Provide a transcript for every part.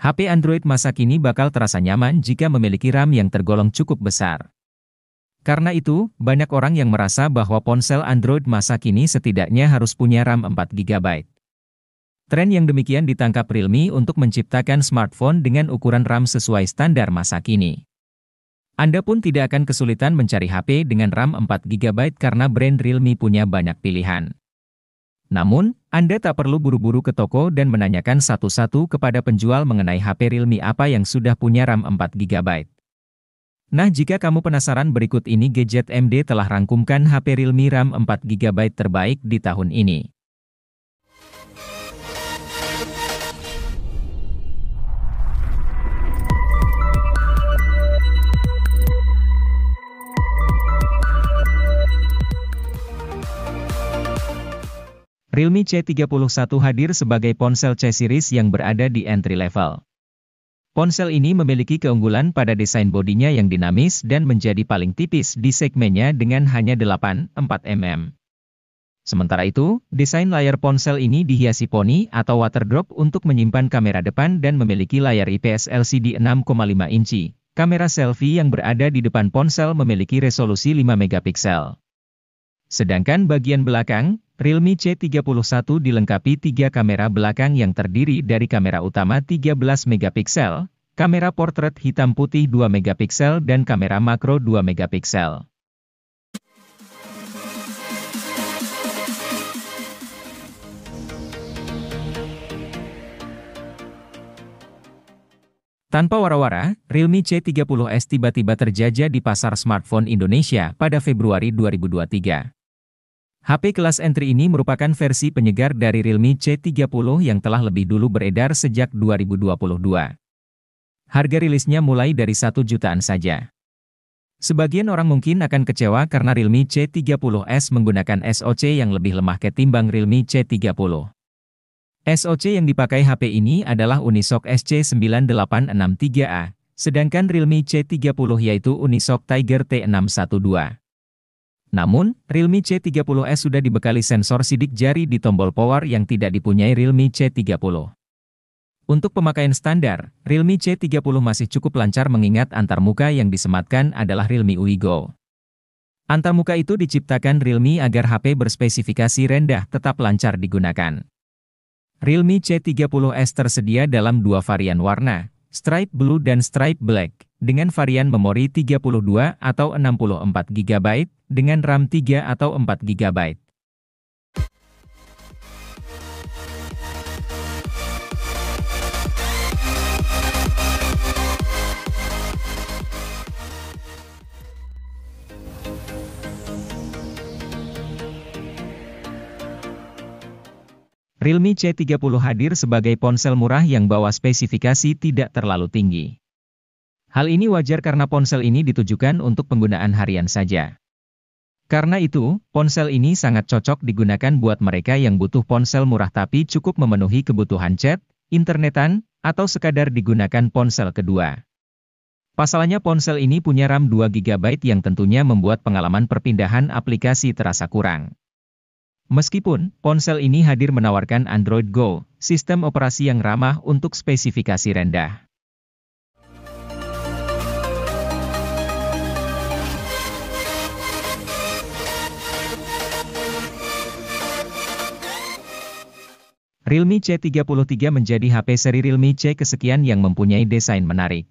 HP Android masa kini bakal terasa nyaman jika memiliki RAM yang tergolong cukup besar. Karena itu, banyak orang yang merasa bahwa ponsel Android masa kini setidaknya harus punya RAM 4 GB. Tren yang demikian ditangkap Realme untuk menciptakan smartphone dengan ukuran RAM sesuai standar masa kini. Anda pun tidak akan kesulitan mencari HP dengan RAM 4 GB karena brand Realme punya banyak pilihan. Namun, Anda tak perlu buru-buru ke toko dan menanyakan satu-satu kepada penjual mengenai HP Realme apa yang sudah punya RAM 4 GB. Nah, jika kamu penasaran, berikut ini Gadget MD telah rangkumkan HP Realme RAM 4 GB terbaik di tahun ini. Realme C31 hadir sebagai ponsel C-series yang berada di entry level. Ponsel ini memiliki keunggulan pada desain bodinya yang dinamis dan menjadi paling tipis di segmennya dengan hanya 8,4 mm. Sementara itu, desain layar ponsel ini dihiasi poni atau waterdrop untuk menyimpan kamera depan dan memiliki layar IPS LCD 6,5 inci. Kamera selfie yang berada di depan ponsel memiliki resolusi 5 megapiksel. Sedangkan bagian belakang, Realme C31 dilengkapi 3 kamera belakang yang terdiri dari kamera utama 13 megapiksel, kamera portrait hitam putih 2 megapiksel dan kamera makro 2 megapiksel. Tanpa wara-wara, Realme C30s tiba-tiba terjajah di pasar smartphone Indonesia pada Februari 2023. HP kelas entry ini merupakan versi penyegar dari Realme C30 yang telah lebih dulu beredar sejak 2022. Harga rilisnya mulai dari 1 jutaan saja. Sebagian orang mungkin akan kecewa karena Realme C30s menggunakan SoC yang lebih lemah ketimbang Realme C30. SoC yang dipakai HP ini adalah Unisoc SC9863A, sedangkan Realme C30 yaitu Unisoc Tiger T612. Namun, Realme C30s sudah dibekali sensor sidik jari di tombol power yang tidak dipunyai Realme C30. Untuk pemakaian standar, Realme C30 masih cukup lancar mengingat antarmuka yang disematkan adalah Realme UI Go. Antarmuka itu diciptakan Realme agar HP berspesifikasi rendah tetap lancar digunakan. Realme C30s tersedia dalam 2 varian warna, Stripe Blue dan Stripe Black, dengan varian memori 32 atau 64 GB, dengan RAM 3 atau 4 GB. Realme C30 hadir sebagai ponsel murah yang bawa spesifikasi tidak terlalu tinggi. Hal ini wajar karena ponsel ini ditujukan untuk penggunaan harian saja. Karena itu, ponsel ini sangat cocok digunakan buat mereka yang butuh ponsel murah tapi cukup memenuhi kebutuhan chat, internetan, atau sekadar digunakan ponsel kedua. Pasalnya ponsel ini punya RAM 2 GB yang tentunya membuat pengalaman perpindahan aplikasi terasa kurang. Meskipun, ponsel ini hadir menawarkan Android Go, sistem operasi yang ramah untuk spesifikasi rendah. Realme C33 menjadi HP seri Realme C kesekian yang mempunyai desain menarik.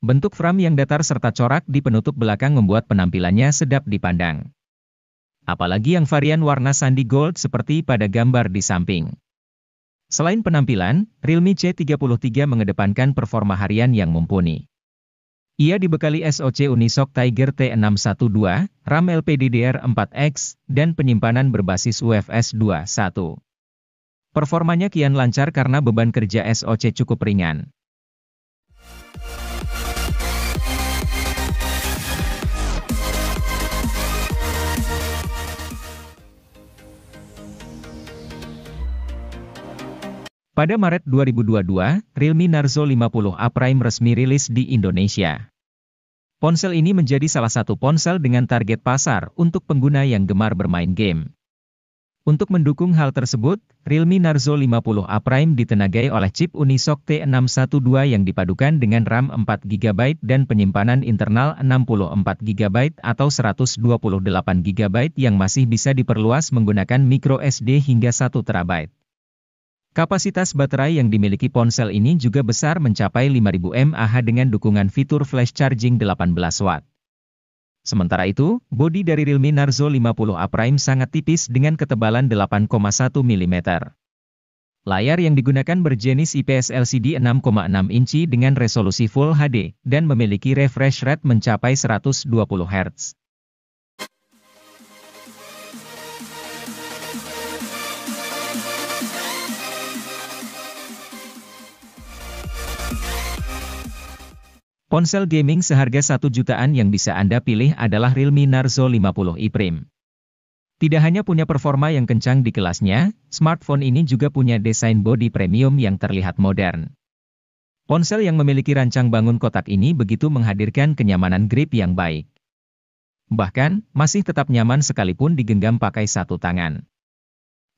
Bentuk frame yang datar serta corak di penutup belakang membuat penampilannya sedap dipandang. Apalagi yang varian warna sandi gold seperti pada gambar di samping. Selain penampilan, Realme C33 mengedepankan performa harian yang mumpuni. Ia dibekali SoC Unisoc Tiger T612, RAM LPDDR4X, dan penyimpanan berbasis UFS 2.1. Performanya kian lancar karena beban kerja SoC cukup ringan. Pada Maret 2022, Realme Narzo 50A Prime resmi rilis di Indonesia. Ponsel ini menjadi salah satu ponsel dengan target pasar untuk pengguna yang gemar bermain game. Untuk mendukung hal tersebut, Realme Narzo 50A Prime ditenagai oleh chip Unisoc T612 yang dipadukan dengan RAM 4GB dan penyimpanan internal 64GB atau 128GB yang masih bisa diperluas menggunakan microSD hingga 1TB. Kapasitas baterai yang dimiliki ponsel ini juga besar mencapai 5000 mAh dengan dukungan fitur flash charging 18 Watt. Sementara itu, bodi dari Realme Narzo 50A Prime sangat tipis dengan ketebalan 8,1 mm. Layar yang digunakan berjenis IPS LCD 6,6 inci dengan resolusi Full HD, dan memiliki refresh rate mencapai 120 Hz. Ponsel gaming seharga 1 jutaan yang bisa Anda pilih adalah Realme Narzo 50i Prime. Tidak hanya punya performa yang kencang di kelasnya, smartphone ini juga punya desain bodi premium yang terlihat modern. Ponsel yang memiliki rancang bangun kotak ini begitu menghadirkan kenyamanan grip yang baik. Bahkan, masih tetap nyaman sekalipun digenggam pakai satu tangan.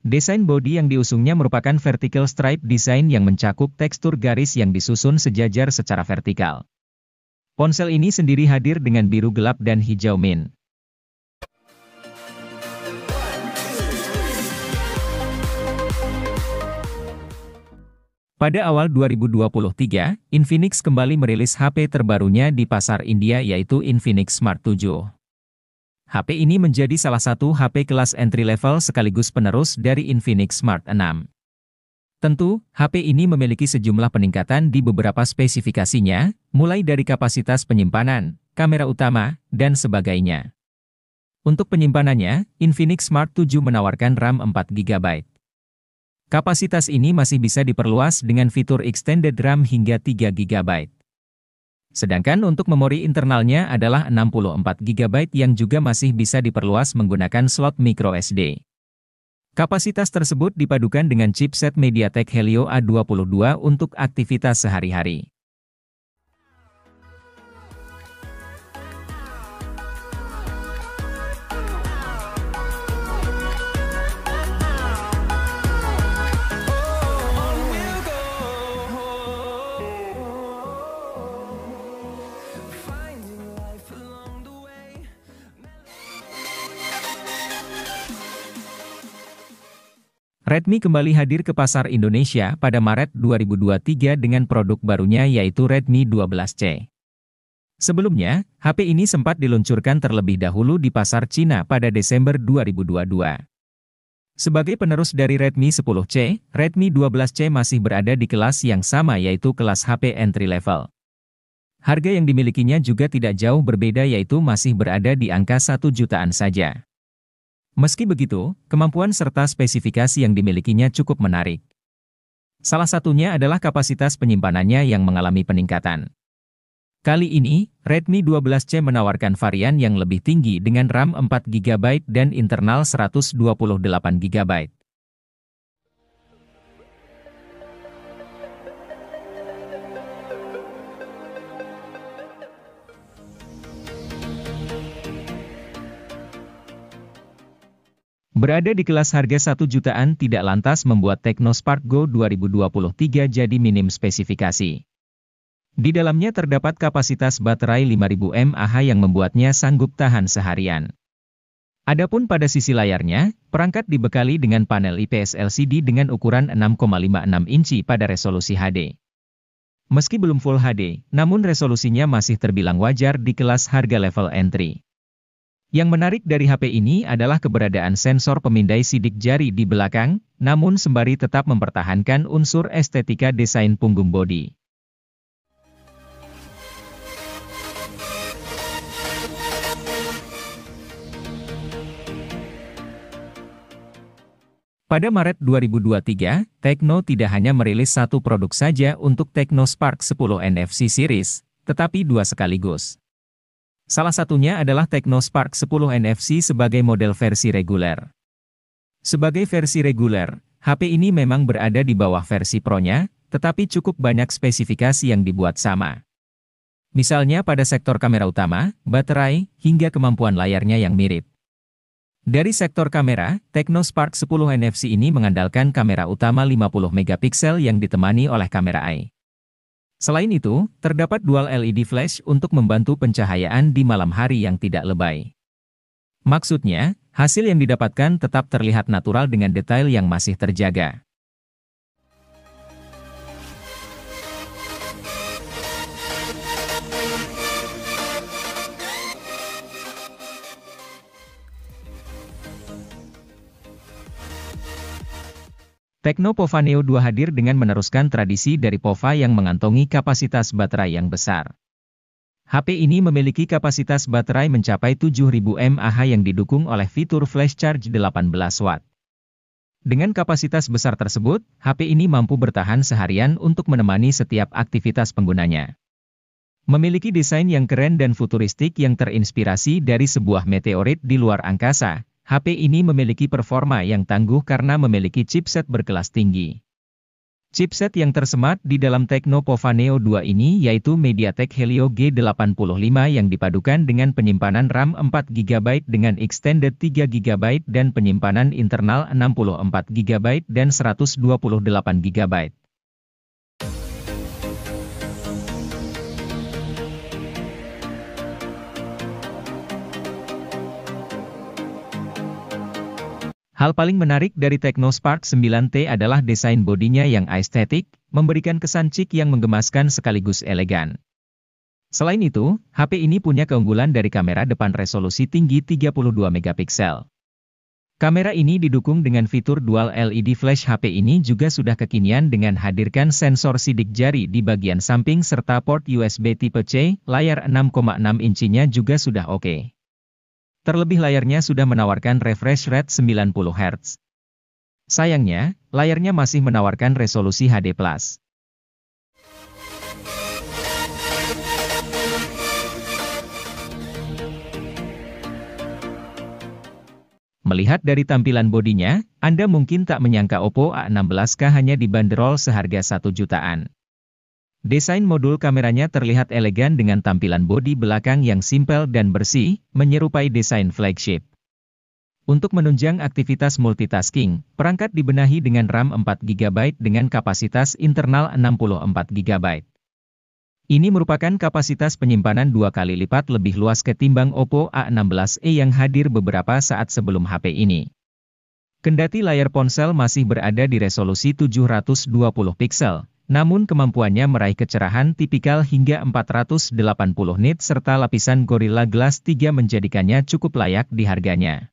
Desain bodi yang diusungnya merupakan vertical stripe design yang mencakup tekstur garis yang disusun sejajar secara vertikal. Ponsel ini sendiri hadir dengan biru gelap dan hijau mint. Pada awal 2023, Infinix kembali merilis HP terbarunya di pasar India yaitu Infinix Smart 7. HP ini menjadi salah satu HP kelas entry level sekaligus penerus dari Infinix Smart 6. Tentu, HP ini memiliki sejumlah peningkatan di beberapa spesifikasinya, mulai dari kapasitas penyimpanan, kamera utama, dan sebagainya. Untuk penyimpanannya, Infinix Smart 7 menawarkan RAM 4GB. Kapasitas ini masih bisa diperluas dengan fitur extended RAM hingga 3GB. Sedangkan untuk memori internalnya adalah 64GB yang juga masih bisa diperluas menggunakan slot microSD. Kapasitas tersebut dipadukan dengan chipset MediaTek Helio A22 untuk aktivitas sehari-hari. Redmi kembali hadir ke pasar Indonesia pada Maret 2023 dengan produk barunya yaitu Redmi 12C. Sebelumnya, HP ini sempat diluncurkan terlebih dahulu di pasar Cina pada Desember 2022. Sebagai penerus dari Redmi 10C, Redmi 12C masih berada di kelas yang sama yaitu kelas HP entry level. Harga yang dimilikinya juga tidak jauh berbeda yaitu masih berada di angka 1 jutaan saja. Meski begitu, kemampuan serta spesifikasi yang dimilikinya cukup menarik. Salah satunya adalah kapasitas penyimpanannya yang mengalami peningkatan. Kali ini, Redmi 12C menawarkan varian yang lebih tinggi dengan RAM 4GB dan internal 128GB. Berada di kelas harga 1 jutaan tidak lantas membuat Tecno Spark Go 2023 jadi minim spesifikasi. Di dalamnya terdapat kapasitas baterai 5000 mAh yang membuatnya sanggup tahan seharian. Adapun pada sisi layarnya, perangkat dibekali dengan panel IPS LCD dengan ukuran 6,56 inci pada resolusi HD. Meski belum Full HD, namun resolusinya masih terbilang wajar di kelas harga level entry. Yang menarik dari HP ini adalah keberadaan sensor pemindai sidik jari di belakang, namun sembari tetap mempertahankan unsur estetika desain punggung bodi. Pada Maret 2023, Tecno tidak hanya merilis satu produk saja untuk Tecno Spark 10 NFC series, tetapi dua sekaligus. Salah satunya adalah Tecno Spark 10 NFC sebagai model versi reguler. Sebagai versi reguler, HP ini memang berada di bawah versi Pro-nya, tetapi cukup banyak spesifikasi yang dibuat sama. Misalnya pada sektor kamera utama, baterai, hingga kemampuan layarnya yang mirip. Dari sektor kamera, Tecno Spark 10 NFC ini mengandalkan kamera utama 50 megapiksel yang ditemani oleh kamera AI. Selain itu, terdapat dual LED flash untuk membantu pencahayaan di malam hari yang tidak lebay. Maksudnya, hasil yang didapatkan tetap terlihat natural dengan detail yang masih terjaga. Tecno Pova Neo 2 hadir dengan meneruskan tradisi dari Pova yang mengantongi kapasitas baterai yang besar. HP ini memiliki kapasitas baterai mencapai 7000 mAh yang didukung oleh fitur flash charge 18 watt. Dengan kapasitas besar tersebut, HP ini mampu bertahan seharian untuk menemani setiap aktivitas penggunanya. Memiliki desain yang keren dan futuristik yang terinspirasi dari sebuah meteorit di luar angkasa, HP ini memiliki performa yang tangguh karena memiliki chipset berkelas tinggi. Chipset yang tersemat di dalam Tecno Pova Neo 2 ini yaitu MediaTek Helio G85 yang dipadukan dengan penyimpanan RAM 4GB dengan extended 3GB dan penyimpanan internal 64GB dan 128GB. Hal paling menarik dari Tecno Spark 9T adalah desain bodinya yang estetik, memberikan kesan chic yang menggemaskan sekaligus elegan. Selain itu, HP ini punya keunggulan dari kamera depan resolusi tinggi 32 megapiksel. Kamera ini didukung dengan fitur dual LED flash. HP ini juga sudah kekinian dengan hadirkan sensor sidik jari di bagian samping serta port USB tipe C, layar 6,6 inchinya juga sudah oke. Terlebih layarnya sudah menawarkan refresh rate 90 Hz. Sayangnya, layarnya masih menawarkan resolusi HD+. Melihat dari tampilan bodinya, Anda mungkin tak menyangka Oppo A16K hanya dibanderol seharga 1 jutaan. Desain modul kameranya terlihat elegan dengan tampilan bodi belakang yang simpel dan bersih, menyerupai desain flagship. Untuk menunjang aktivitas multitasking, perangkat dibenahi dengan RAM 4GB dengan kapasitas internal 64GB. Ini merupakan kapasitas penyimpanan 2 kali lipat lebih luas ketimbang Oppo A16e yang hadir beberapa saat sebelum HP ini. Kendati layar ponsel masih berada di resolusi 720 piksel, namun kemampuannya meraih kecerahan tipikal hingga 480 nit serta lapisan Gorilla Glass 3 menjadikannya cukup layak di harganya.